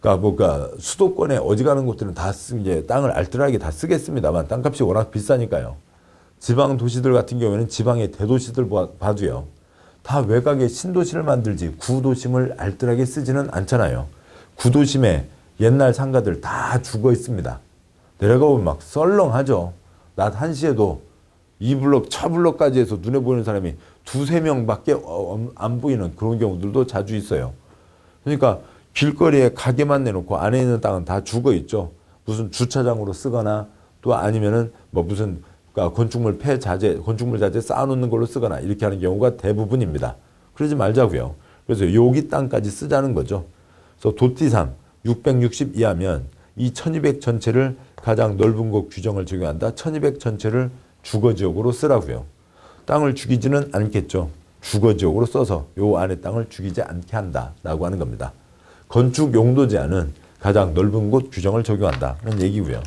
그러니까 수도권에 어지간한 곳들은 다 이제 땅을 알뜰하게 다 쓰겠습니다만 땅값이 워낙 비싸니까요. 지방 도시들 같은 경우에는 지방의 대도시들 봐도요. 다 외곽에 신도시를 만들지 구도심을 알뜰하게 쓰지는 않잖아요. 구도심에 옛날 상가들 다 죽어 있습니다. 내려가 보면 막 썰렁하죠. 낮 1시에도 이 블럭, 차 블럭까지 해서 눈에 보이는 사람이 2-3명밖에 안 보이는 그런 경우들도 자주 있어요. 그러니까 길거리에 가게만 내놓고 안에 있는 땅은 다 죽어 있죠. 무슨 주차장으로 쓰거나 또 아니면은 뭐 무슨 건축물 폐자재, 건축물 자재 쌓아놓는 걸로 쓰거나 이렇게 하는 경우가 대부분입니다. 그러지 말자고요. 그래서 여기 땅까지 쓰자는 거죠. 그래서 도띠상 660 이하면 이 1200 전체를 가장 넓은 곳 규정을 적용한다. 1200 전체를 주거지역으로 쓰라고요. 땅을 죽이지는 않겠죠. 주거지역으로 써서 요 안에 땅을 죽이지 않게 한다라고 하는 겁니다. 건축 용도 제한은 가장 넓은 곳 규정을 적용한다는 얘기고요.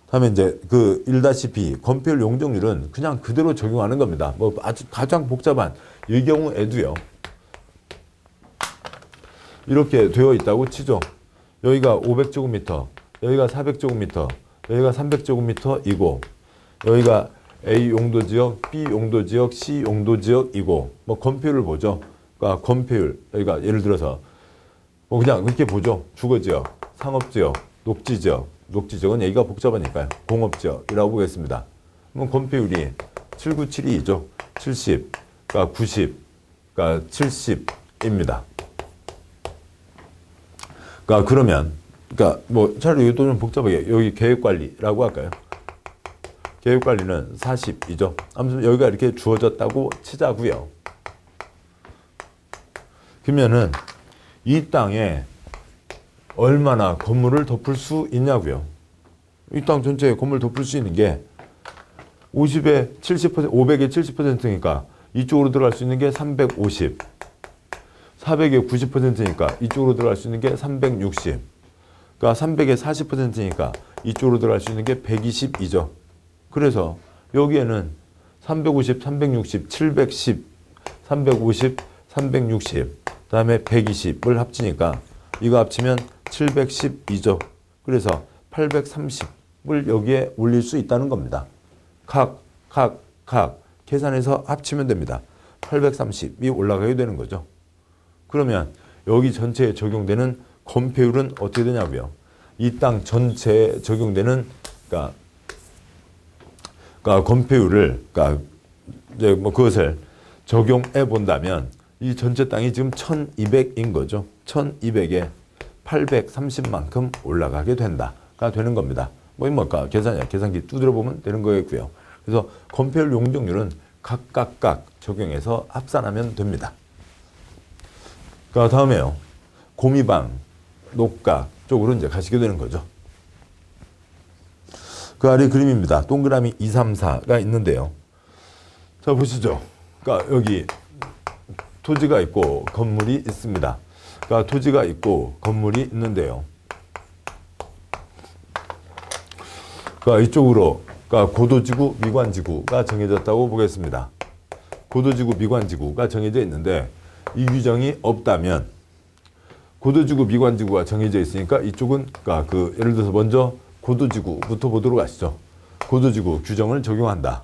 다음에 이제 그 1-B 건폐율 용적률은 그냥 그대로 적용하는 겁니다. 뭐 아주 가장 복잡한 이 경우에도요. 이렇게 되어 있다고 치죠. 여기가 500제곱미터, 여기가 400제곱미터, 여기가 300제곱미터이고 여기가 A 용도지역, B 용도지역, C 용도지역이고 뭐 건폐율을 보죠. 그러니까 건폐율 여기가 예를 들어서 뭐 그냥 이렇게 보죠. 주거지역, 상업지역, 녹지지역. 녹지지역은 얘기가 복잡하니까요. 공업지역이라고 보겠습니다. 그럼 건폐율이 7972죠. 70, 그러니까 90, 그러니까 70입니다. 그러니까 그러면 그러니까 뭐 차라리 이것도 좀 복잡하게 여기 계획관리라고 할까요? 계획관리는 40이죠. 아무튼 여기가 이렇게 주어졌다고 치자고요. 그러면은 이 땅에 얼마나 건물을 덮을 수 있냐고요. 이 땅 전체에 건물 덮을 수 있는 게 50에 70%, 500에 70%니까 이쪽으로 들어갈 수 있는 게 350. 400에 90%니까 이쪽으로 들어갈 수 있는 게 360. 그러니까 300에 40%니까 이쪽으로 들어갈 수 있는 게 120이죠. 그래서 여기에는 350, 360, 710, 350, 360, 그 다음에 120을 합치니까 이거 합치면 712죠. 그래서 830을 여기에 올릴 수 있다는 겁니다. 각 계산해서 합치면 됩니다. 830이 올라가게 되는 거죠. 그러면 여기 전체에 적용되는 건폐율은 어떻게 되냐고요. 이 땅 전체에 적용되는 그러니까 건폐율을 이제 뭐 그것을 적용해 본다면 이 전체 땅이 지금 1200인 거죠. 1200에 830만큼 올라가게 된다가 되는 겁니다. 뭐 뭘까? 계산이야. 계산기 두드려 보면 되는 거겠고요. 그래서 건폐율 용적률은 각각 적용해서 합산하면 됩니다. 그 다음에요. 고미방, 녹각 쪽으로 이제 가시게 되는 거죠. 그 아래 그림입니다. 동그라미 2, 3, 4가 있는데요. 자, 보시죠. 그러니까 여기 토지가 있고 건물이 있습니다. 그러니까 토지가 있고 건물이 있는데요. 그러니까 이쪽으로 그러니까 고도지구, 미관지구가 정해졌다고 보겠습니다. 고도지구, 미관지구가 정해져 있는데 이 규정이 없다면 고도지구, 미관지구가 정해져 있으니까 이쪽은 그러니까 예를 들어서 먼저 고도지구부터 보도록 하시죠. 고도지구 규정을 적용한다.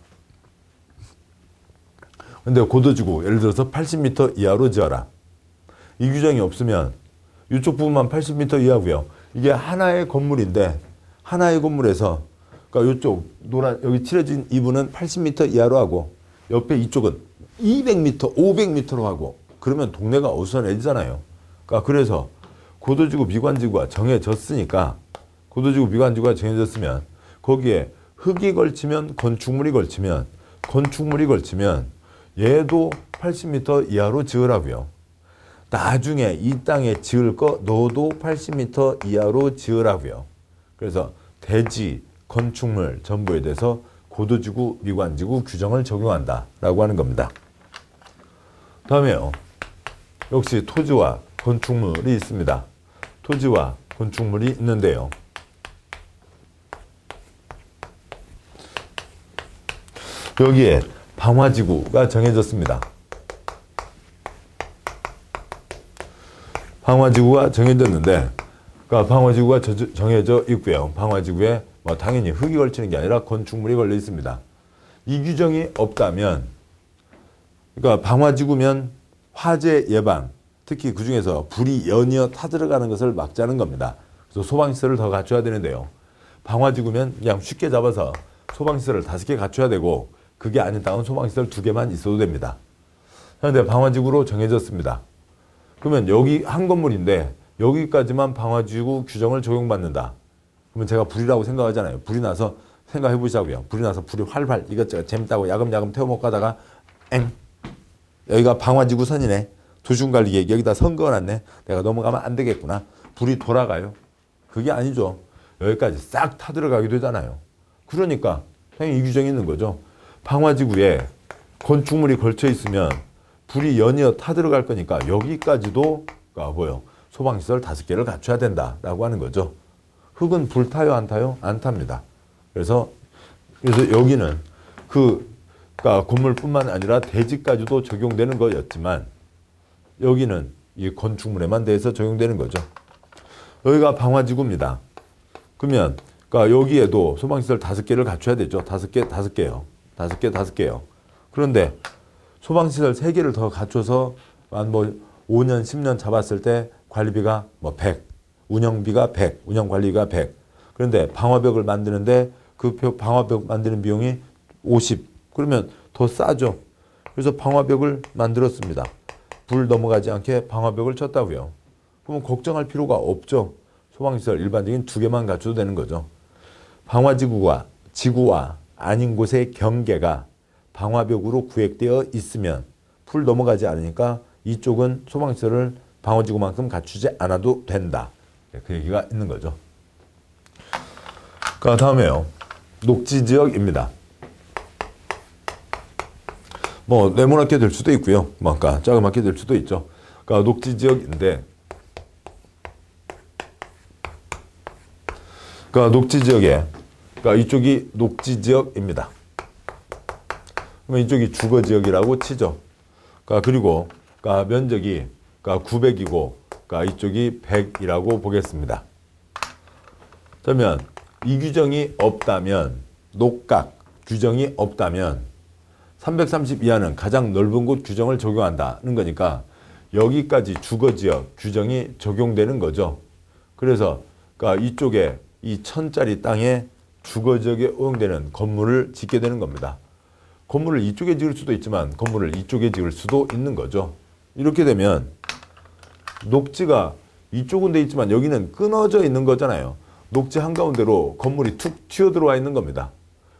근데 고도지구 예를 들어서 80m 이하로 지어라. 이 규정이 없으면 이쪽 부분만 80m 이하고요. 이게 하나의 건물인데 하나의 건물에서 그러니까 이쪽 노란 여기 칠해진 이분은 80m 이하로 하고 옆에 이쪽은 200m, 500m로 하고 그러면 동네가 어수선해지잖아요. 그러니까 그래서 고도지구, 미관지구가 정해졌으니까 고도지구, 미관지구가 정해졌으면 거기에 흙이 걸치면 건축물이 걸치면 얘도 80m 이하로 지으라고요. 나중에 이 땅에 지을 거 너도 80m 이하로 지으라고요. 그래서 대지, 건축물 전부에 대해서 고도지구, 미관지구 규정을 적용한다라고 하는 겁니다. 다음에요. 역시 토지와 건축물이 있습니다. 토지와 건축물이 있는데요. 여기에 방화지구가 정해졌습니다. 방화지구가 정해졌는데, 그러니까 방화지구가 정해져 있고요. 방화지구에 뭐 당연히 흙이 걸치는 게 아니라 건축물이 걸려 있습니다. 이 규정이 없다면, 그러니까 방화지구면 화재 예방, 특히 그 중에서 불이 연이어 타들어가는 것을 막자는 겁니다. 그래서 소방시설을 더 갖춰야 되는데요. 방화지구면 그냥 쉽게 잡아서 소방시설을 5개 갖춰야 되고, 그게 아닌 땅은 소방시설 2개만 있어도 됩니다. 그런데 방화지구로 정해졌습니다. 그러면 여기 한 건물인데 여기까지만 방화지구 규정을 적용받는다. 그러면 제가 불이라고 생각하잖아요. 불이 나서 생각해 보자고요. 불이 나서 불이 활활 이것저것 재밌다고 야금야금 태워먹고 가다가 여기가 방화지구 선이네. 도시군관리계획 여기다 선 그어놨네. 내가 넘어가면 안 되겠구나. 불이 돌아가요. 그게 아니죠. 여기까지 싹 타들어가게 되잖아요. 그러니까 당연히 이 규정이 있는 거죠. 방화지구에 건축물이 걸쳐 있으면 불이 연이어 타들어갈 거니까 여기까지도 소방시설 5개를 갖춰야 된다라고 하는 거죠. 흙은 불 타요, 안 타요? 안 탑니다. 그래서 여기는 그러니까 건물뿐만 아니라 대지까지도 적용되는 거였지만 여기는 이 건축물에만 대해서 적용되는 거죠. 여기가 방화지구입니다. 그러면 그러니까 여기에도 소방시설 5개를 갖춰야 되죠. 5개요. 5개요. 그런데 소방시설 3개를 더 갖춰서 한 뭐 5년, 10년 잡았을 때 관리비가 뭐 100, 운영비가 100, 운영관리가 100. 그런데 방화벽을 만드는데 그 방화벽 만드는 비용이 50. 그러면 더 싸죠. 그래서 방화벽을 만들었습니다. 불 넘어가지 않게 방화벽을 쳤다고요. 그러면 걱정할 필요가 없죠. 소방시설 일반적인 2개만 갖춰도 되는 거죠. 방화지구와 지구와 아닌 곳의 경계가 방화벽으로 구획되어 있으면 불 넘어가지 않으니까 이쪽은 소방시설을 방화지구만큼 갖추지 않아도 된다. 그 얘기가 있는 거죠. 그 다음에요. 녹지지역입니다. 뭐 네모나게 될 수도 있고요. 뭐 아까 자그맣게 될 수도 있죠. 그러니까 녹지지역인데, 그러니까 녹지지역에, 그러니까 이쪽이 녹지지역입니다. 그러면 이쪽이 주거지역이라고 치죠. 그러니까 그리고 그러니까 면적이 그러니까 900이고, 그러니까 이쪽이 100이라고 보겠습니다. 그러면 이 규정이 없다면, 녹각 규정이 없다면 330 이하는 가장 넓은 곳 규정을 적용한다는 거니까 여기까지 주거지역 규정이 적용되는 거죠. 그래서 그러니까 이쪽에 이 1000짜리 땅에 주거지역에 허용되는 건물을 짓게 되는 겁니다. 건물을 이쪽에 지을 수도 있지만 건물을 이쪽에 지을 수도 있는 거죠. 이렇게 되면 녹지가 이쪽은 돼 있지만 여기는 끊어져 있는 거잖아요. 녹지 한가운데로 건물이 툭 튀어들어와 있는 겁니다.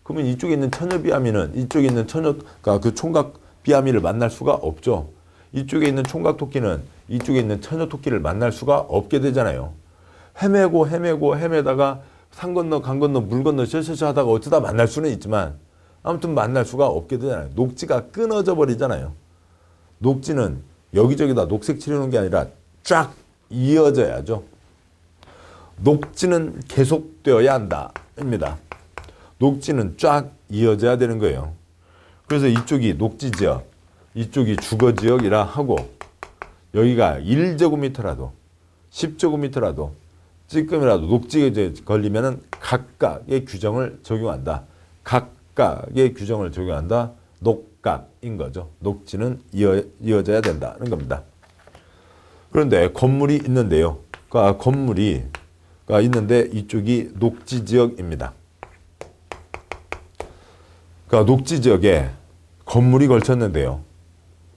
그러면 이쪽에 있는 처녀비아미는 이쪽에 있는 그러니까 그 총각비아미를 만날 수가 없죠. 이쪽에 있는 총각토끼는 이쪽에 있는 처녀토끼를 만날 수가 없게 되잖아요. 헤매다가 산 건너 강 건너 물 건너 셔셔셔 하다가 어쩌다 만날 수는 있지만 아무튼 만날 수가 없게 되잖아요. 녹지가 끊어져 버리잖아요. 녹지는 여기저기다 녹색 칠해놓은 게 아니라 쫙 이어져야죠. 녹지는 계속되어야 한다입니다. 녹지는 쫙 이어져야 되는 거예요. 그래서 이쪽이 녹지지역, 이쪽이 주거지역이라 하고 여기가 1제곱미터라도 10제곱미터라도 찌끔이라도 녹지에 걸리면은 각각의 규정을 적용한다. 각각의 규정을 적용한다. 녹각인 거죠. 녹지는 이어져야 된다는 겁니다. 그런데 건물이 있는데요. 그러니까 건물이 있는데 이쪽이 녹지지역입니다. 그러니까 녹지지역에 건물이 걸쳤는데요.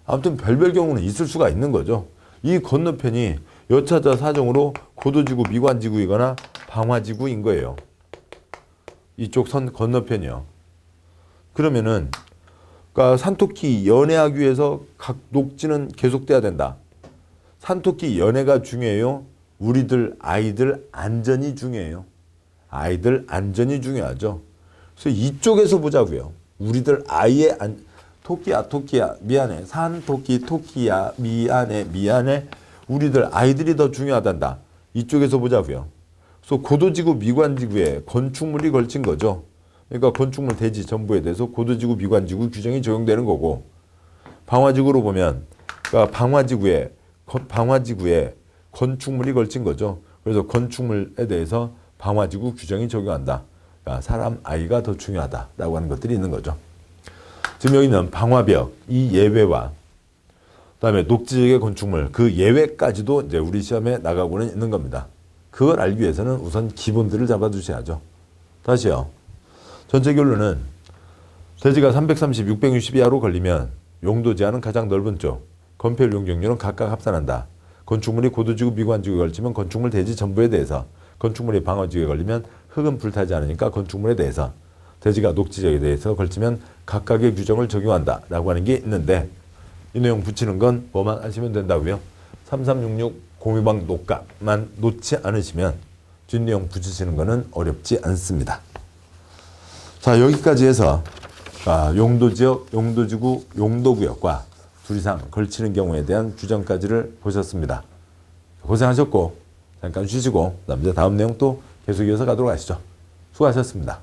아무튼 별별 경우는 있을 수가 있는 거죠. 이 건너편이 여차저 사정으로 고도지구, 미관지구이거나 방화지구인 거예요. 이쪽 선 건너편이요. 그러면은 그러니까 산토끼 연애하기 위해서 각 녹지는 계속돼야 된다. 산토끼 연애가 중요해요. 우리들 아이들 안전이 중요해요. 아이들 안전이 중요하죠. 그래서 이쪽에서 보자고요. 우리들 아이의 토끼야 미안해. 토끼야 미안해. 우리들 아이들이 더 중요하단다. 이쪽에서 보자고요. 그래서 고도지구 미관지구에 건축물이 걸친 거죠. 그러니까 건축물 대지 전부에 대해서 고도지구 미관지구 규정이 적용되는 거고, 방화지구로 보면 그러니까 방화지구에 건축물이 걸친 거죠. 그래서 건축물에 대해서 방화지구 규정이 적용한다. 그러니까 사람 아이가 더 중요하다라고 하는 것들이 있는 거죠. 지금 여기는 방화벽 이 예외와 그다음에 녹지지역의 건축물 그 예외까지도 이제 우리 시험에 나가고는 있는 겁니다. 그걸 알기 위해서는 우선 기본들을 잡아두셔야죠. 다시요. 전체 결론은 대지가 330, 660 이하로 걸리면 용도 제한은 가장 넓은 쪽, 건폐율 용적률은 각각 합산한다. 건축물이 고도지구 미관지구에 걸치면 건축물 대지 전부에 대해서, 건축물이 방화지구에 걸리면 흙은 불타지 않으니까 건축물에 대해서, 대지가 녹지지역에 대해서 걸치면 각각의 규정을 적용한다라고 하는 게 있는데, 이 내용 붙이는 건 뭐만 하시면 된다고요? 3366 공유방 녹각만 놓지 않으시면 뒷내용 붙이시는 거는 어렵지 않습니다. 자, 여기까지 해서 용도지역, 용도지구, 용도구역과 둘 이상 걸치는 경우에 대한 규정까지를 보셨습니다. 고생하셨고 잠깐 쉬시고 다음 내용 또 계속 이어서 가도록 하시죠. 수고하셨습니다.